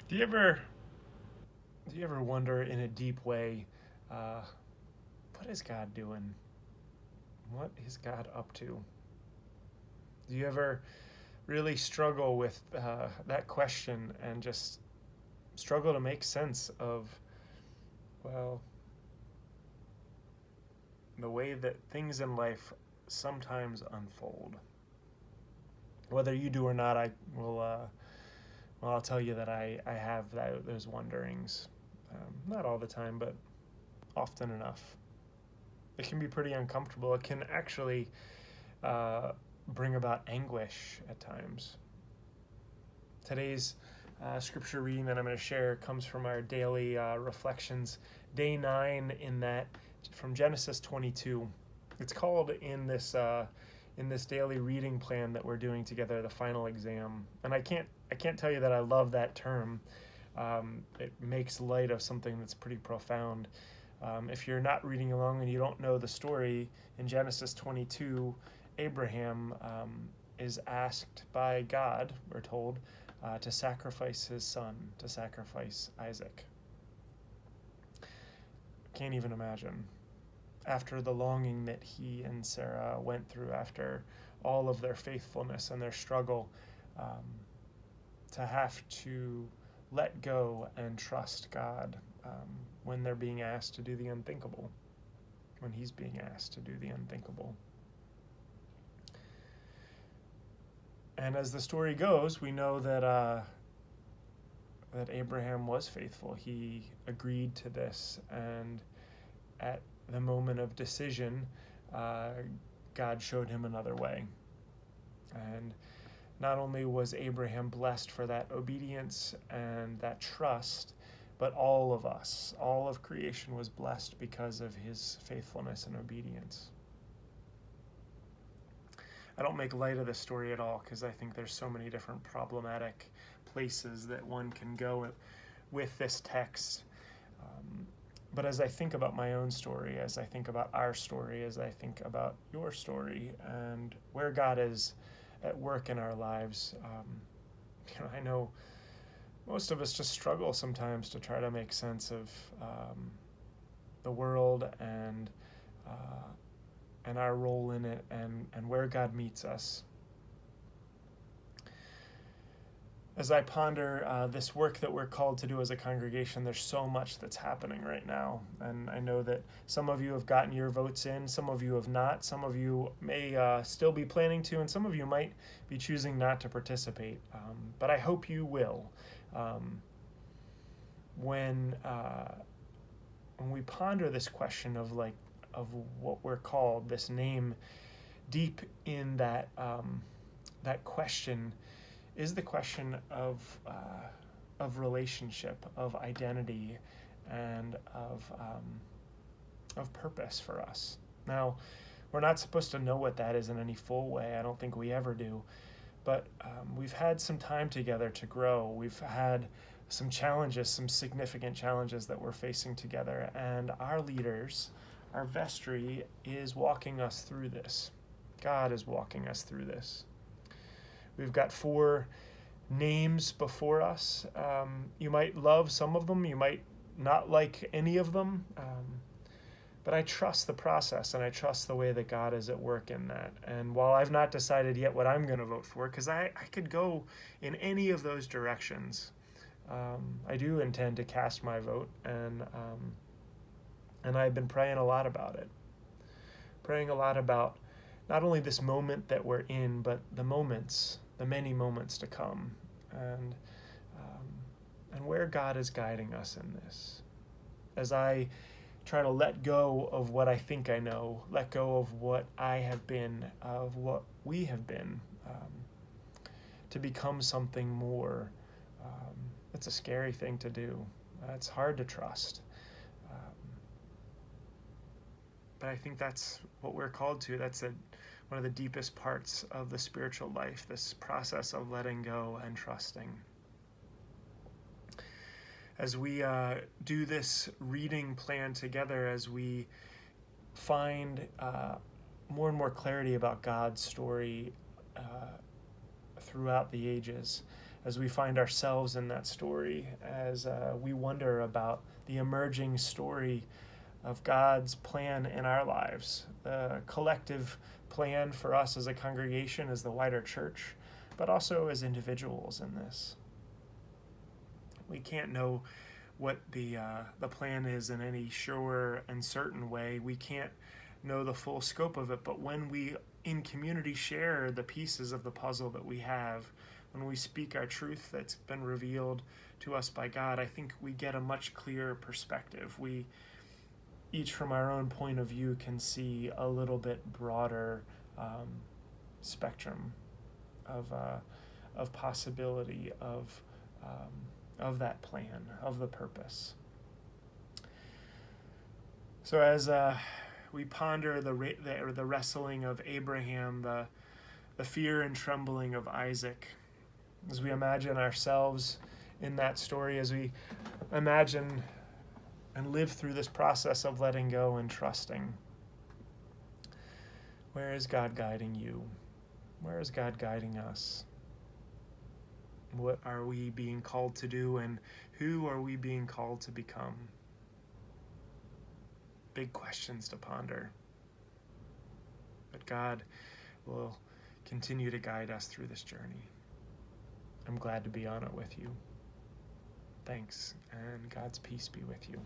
Do you ever wonder in a deep way, uh, what is God doing? What is God up to? Do you ever really struggle with that question and just struggle to make sense of, well, the way that things in life sometimes unfold? Whether you do or not, I will. Well, I'll tell you that I have those wonderings. Not all the time, but often enough. It can be pretty uncomfortable. It can actually uh, bring about anguish at times. Today's scripture reading that I'm going to share comes from our daily reflections, day 9 in that, from Genesis 22. It's called in this daily reading plan that we're doing together, the final exam. And I can't tell you that I love that term. It makes light of something that's pretty profound. If you're not reading along and you don't know the story, in Genesis 22, Abraham is asked by God, we're told, to sacrifice his son, to sacrifice Isaac. Can't even imagine. After the longing that he and Sarah went through, after all of their faithfulness and their struggle, um, to have to let go and trust God when they're being asked to do the unthinkable, when he's being asked to do the unthinkable. And as the story goes, we know that Abraham was faithful. He agreed to this, and at the moment of decision, God showed him another way. And not only was Abraham blessed for that obedience and that trust, but all of us, all of creation was blessed because of his faithfulness and obedience. I don't make light of this story at all because I think there's so many different problematic places that one can go with this text. But as I think about my own story, as I think about our story, as I think about your story, and where God is at work in our lives, I know most of us just struggle sometimes to try to make sense of the world and our role in it, and where God meets us. As I ponder this work that we're called to do as a congregation, there's so much that's happening right now. And I know that some of you have gotten your votes in, some of you have not, some of you may still be planning to, and some of you might be choosing not to participate. But I hope you will. When we ponder this question of what we're called, this name, deep in that that question is the question of relationship, of identity, and of purpose for us. Now, we're not supposed to know what that is in any full way. I don't think we ever do. But we've had some time together to grow. We've had some challenges, some significant challenges that we're facing together, and our leaders, our vestry, is walking us through this. God is walking us through this. We've got 4 names before us. You might love some of them, you might not like any of them, but I trust the process, and I trust the way that God is at work in that. And while I've not decided yet what I'm going to vote for, because I could go in any of those directions, I do intend to cast my vote, and I've been praying a lot about it. Praying a lot about not only this moment that we're in, but the moments, the many moments to come, and where God is guiding us in this. As I try to let go of what I think I know, let go of what I have been, of what we have been, to become something more. It's a scary thing to do. It's hard to trust. But I think that's what we're called to. That's one of the deepest parts of the spiritual life, this process of letting go and trusting. As we do this reading plan together, as we find more and more clarity about God's story throughout the ages, as we find ourselves in that story, as we wonder about the emerging story of God's plan in our lives, the collective plan for us as a congregation, as the wider church, but also as individuals in this. We can't know what the plan is in any sure and certain way. We can't know the full scope of it, but when we in community share the pieces of the puzzle that we have, when we speak our truth that's been revealed to us by God, I think we get a much clearer perspective. We each from our own point of view can see a little bit broader spectrum of possibility of that plan, of the purpose. So as we ponder the wrestling of Abraham, the fear and trembling of Isaac, as we imagine ourselves in that story, as we imagine and live through this process of letting go and trusting, where is God guiding you? Where is God guiding us? What are we being called to do, and who are we being called to become? Big questions to ponder. But God will continue to guide us through this journey. I'm glad to be on it with you. Thanks, and God's peace be with you.